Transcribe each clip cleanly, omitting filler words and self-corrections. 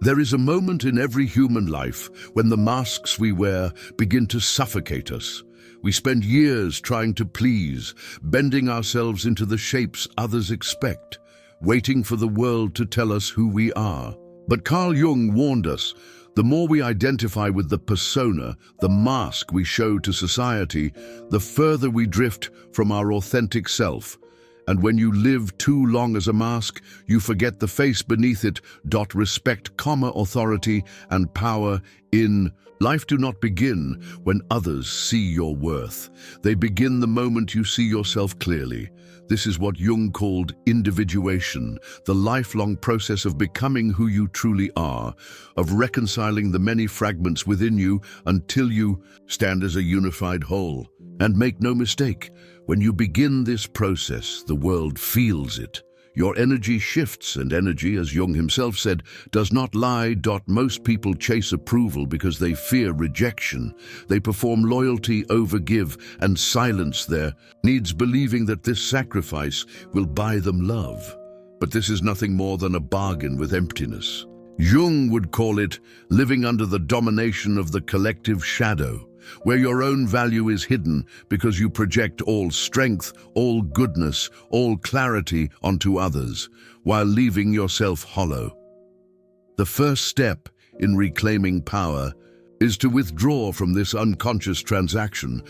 There is a moment in every human life when the masks we wear begin to suffocate us. We spend years trying to please, bending ourselves into the shapes others expect, waiting for the world to tell us who we are. But Carl Jung warned us, the more we identify with the persona, the mask we show to society, the further we drift from our authentic self. And when you live too long as a mask, you forget the face beneath it. Respect, authority and power in life do not begin when others see your worth. They begin the moment you see yourself clearly. This is what Jung called individuation, the lifelong process of becoming who you truly are, of reconciling the many fragments within you until you stand as a unified whole. And make no mistake, when you begin this process, the world feels it. Your energy shifts, and energy, as Jung himself said, does not lie. Most people chase approval because they fear rejection. They perform loyalty, overgive, and silence their needs, believing that this sacrifice will buy them love. But this is nothing more than a bargain with emptiness. Jung would call it living under the domination of the collective shadow, where your own value is hidden because you project all strength, all goodness, all clarity onto others, while leaving yourself hollow. The first step in reclaiming power is to withdraw from this unconscious transaction.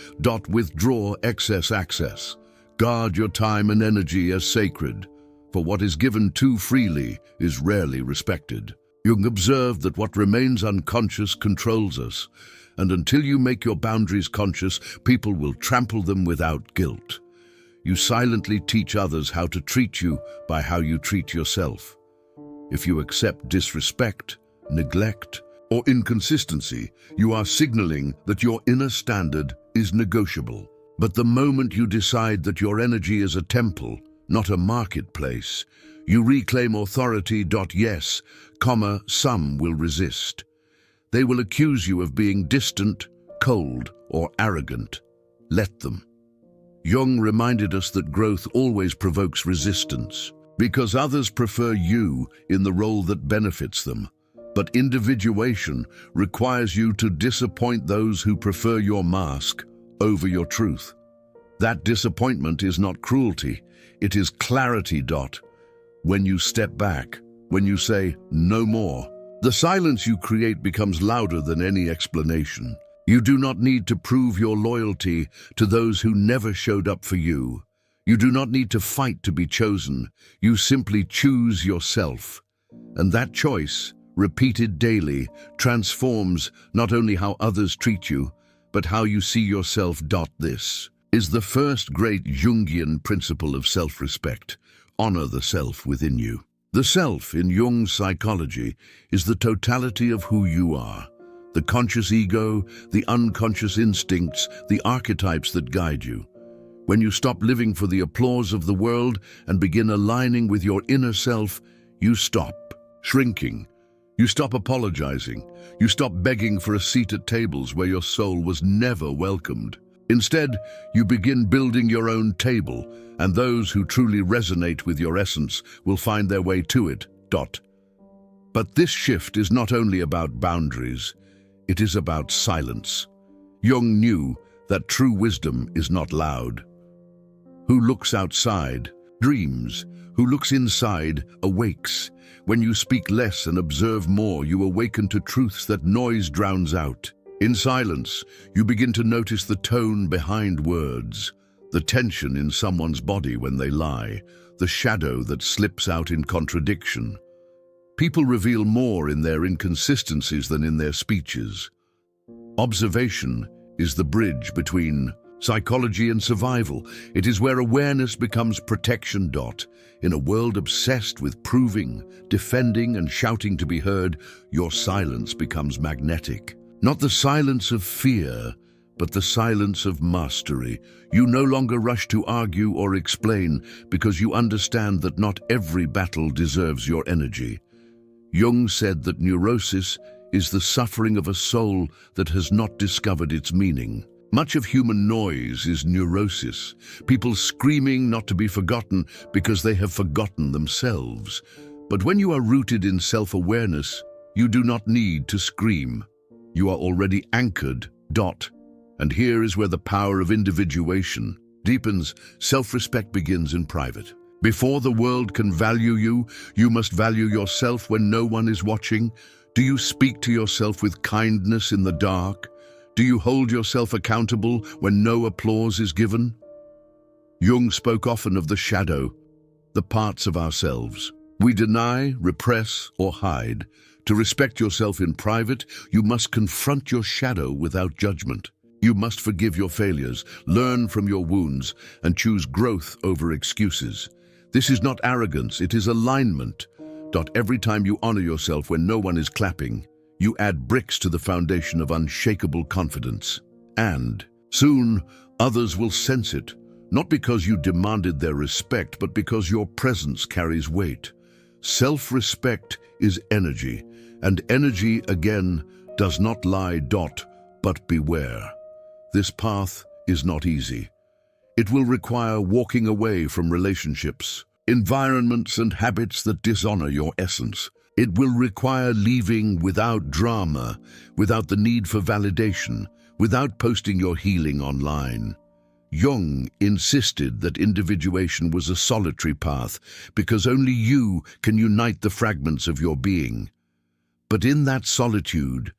Withdraw excess access. Guard your time and energy as sacred, for what is given too freely is rarely respected. Jung observed that what remains unconscious controls us, and until you make your boundaries conscious, people will trample them without guilt. You silently teach others how to treat you by how you treat yourself. If you accept disrespect, neglect, or inconsistency, you are signaling that your inner standard is negotiable. But the moment you decide that your energy is a temple, not a marketplace, you reclaim authority. Yes, some will resist. They will accuse you of being distant, cold, or arrogant. Let them. Jung reminded us that growth always provokes resistance, because others prefer you in the role that benefits them. But individuation requires you to disappoint those who prefer your mask over your truth. That disappointment is not cruelty, it is clarity. When you step back, when you say, no more, the silence you create becomes louder than any explanation. You do not need to prove your loyalty to those who never showed up for you. You do not need to fight to be chosen. You simply choose yourself. And that choice, repeated daily, transforms not only how others treat you, but how you see yourself. This is the first great Jungian principle of self-respect. Honor the self within you. The self, in Jung's psychology, is the totality of who you are. The conscious ego, the unconscious instincts, the archetypes that guide you. When you stop living for the applause of the world and begin aligning with your inner self, you stop shrinking. You stop apologizing. You stop begging for a seat at tables where your soul was never welcomed. Instead, you begin building your own table, and those who truly resonate with your essence will find their way to it. But this shift is not only about boundaries, it is about silence. Jung knew that true wisdom is not loud. Who looks outside dreams. Who looks inside awakes. When you speak less and observe more, you awaken to truths that noise drowns out. In silence, you begin to notice the tone behind words, the tension in someone's body when they lie, the shadow that slips out in contradiction. People reveal more in their inconsistencies than in their speeches. Observation is the bridge between psychology and survival. It is where awareness becomes protection. In a world obsessed with proving, defending, and shouting to be heard, your silence becomes magnetic. Not the silence of fear, but the silence of mastery. You no longer rush to argue or explain because you understand that not every battle deserves your energy. Jung said that neurosis is the suffering of a soul that has not discovered its meaning. Much of human noise is neurosis, people screaming not to be forgotten because they have forgotten themselves. But when you are rooted in self-awareness, You do not need to scream. You are already anchored. And here is where the power of individuation deepens. Self-respect begins in private. Before the world can value you, you must value yourself when no one is watching. Do you speak to yourself with kindness in the dark? Do you hold yourself accountable when no applause is given? Jung spoke often of the shadow, the parts of ourselves we deny, repress, or hide. To respect yourself in private, you must confront your shadow without judgment. You must forgive your failures, learn from your wounds, and choose growth over excuses. This is not arrogance, it is alignment. Every time you honor yourself when no one is clapping, you add bricks to the foundation of unshakable confidence. And soon, others will sense it, not because you demanded their respect, but because your presence carries weight. Self-respect is energy, and energy, again, does not lie. But beware. This path is not easy. It will require walking away from relationships, environments, and habits that dishonor your essence. It will require leaving without drama, without the need for validation, without posting your healing online. Jung insisted that individuation was a solitary path because only you can unite the fragments of your being. But in that solitude,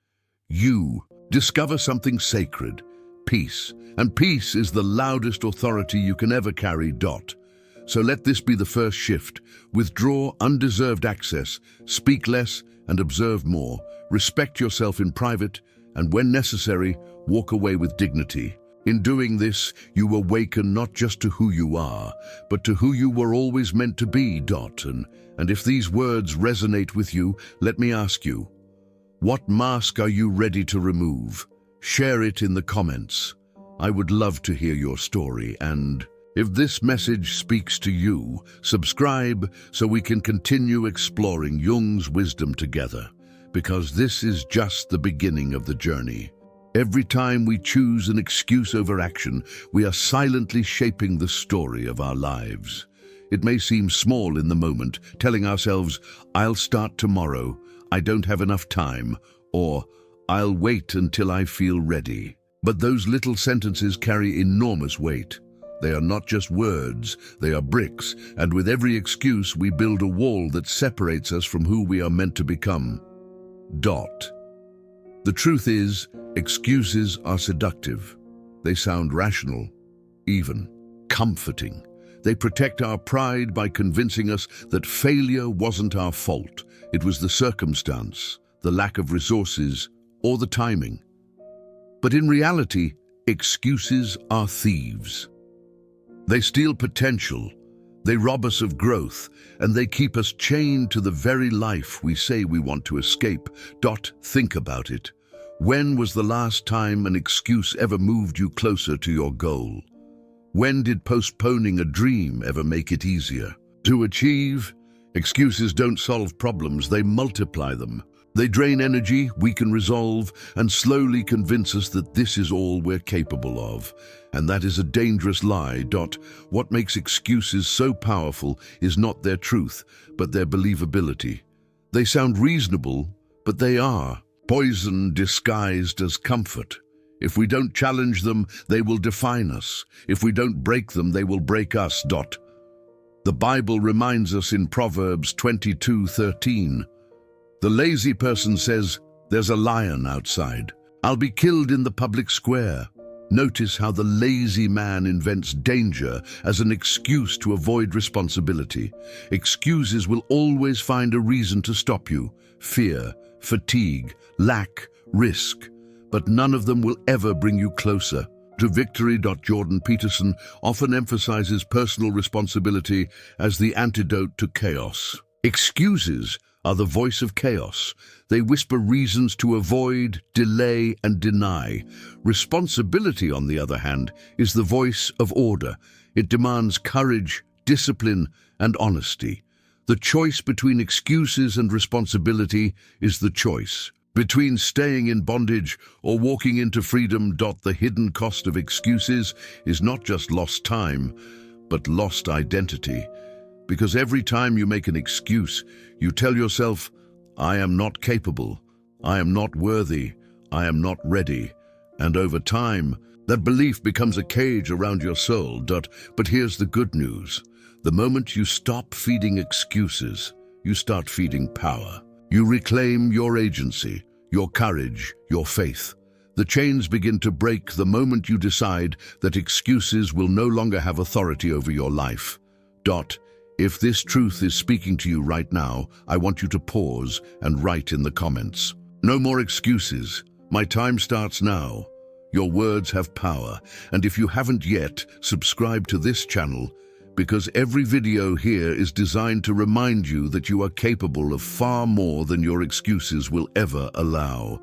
you discover something sacred, peace. And peace is the loudest authority you can ever carry. So let this be the first shift. Withdraw undeserved access, speak less and observe more. Respect yourself in private, and when necessary, walk away with dignity. In doing this, you awaken not just to who you are, but to who you were always meant to be. And if these words resonate with you, let me ask you, what mask are you ready to remove? Share it in the comments. I would love to hear your story, and if this message speaks to you, subscribe so we can continue exploring Jung's wisdom together, because this is just the beginning of the journey. Every time we choose an excuse over action, we are silently shaping the story of our lives. It may seem small in the moment, telling ourselves, "I'll start tomorrow," "I don't have enough time," or "I'll wait until I feel ready." But those little sentences carry enormous weight. They are not just words, they are bricks, and with every excuse we build a wall that separates us from who we are meant to become. The truth is, excuses are seductive. They sound rational, even comforting. They protect our pride by convincing us that failure wasn't our fault. It was the circumstance, the lack of resources, or the timing. But in reality, excuses are thieves. They steal potential, they rob us of growth, and they keep us chained to the very life we say we want to escape. Think about it. When was the last time an excuse ever moved you closer to your goal? When did postponing a dream ever make it easier to achieve? Excuses don't solve problems, they multiply them. They drain energy, weaken resolve, and slowly convince us that this is all we're capable of. And that is a dangerous lie. What makes excuses so powerful is not their truth, but their believability. They sound reasonable, but they are poison disguised as comfort. If we don't challenge them, they will define us. If we don't break them, they will break us. The Bible reminds us in Proverbs 22:13, "The lazy person says, 'There's a lion outside. I'll be killed in the public square.'" Notice how the lazy man invents danger as an excuse to avoid responsibility. Excuses will always find a reason to stop you: fear, fatigue, lack, risk. But none of them will ever bring you closer to victory. Jordan Peterson often emphasizes personal responsibility as the antidote to chaos. Excuses are the voice of chaos. They whisper reasons to avoid, delay, and deny. Responsibility, on the other hand, is the voice of order. It demands courage, discipline, and honesty. The choice between excuses and responsibility is the choice between staying in bondage or walking into freedom. The hidden cost of excuses is not just lost time, but lost identity. Because every time you make an excuse, you tell yourself, I am not capable. I am not worthy. I am not ready. And over time, that belief becomes a cage around your soul. But here's the good news. The moment you stop feeding excuses, you start feeding power. You reclaim your agency, your courage, your faith. The chains begin to break the moment you decide that excuses will no longer have authority over your life. If this truth is speaking to you right now, I want you to pause and write in the comments. No more excuses. My time starts now. Your words have power, and if you haven't yet, subscribe to this channel, because every video here is designed to remind you that you are capable of far more than your excuses will ever allow.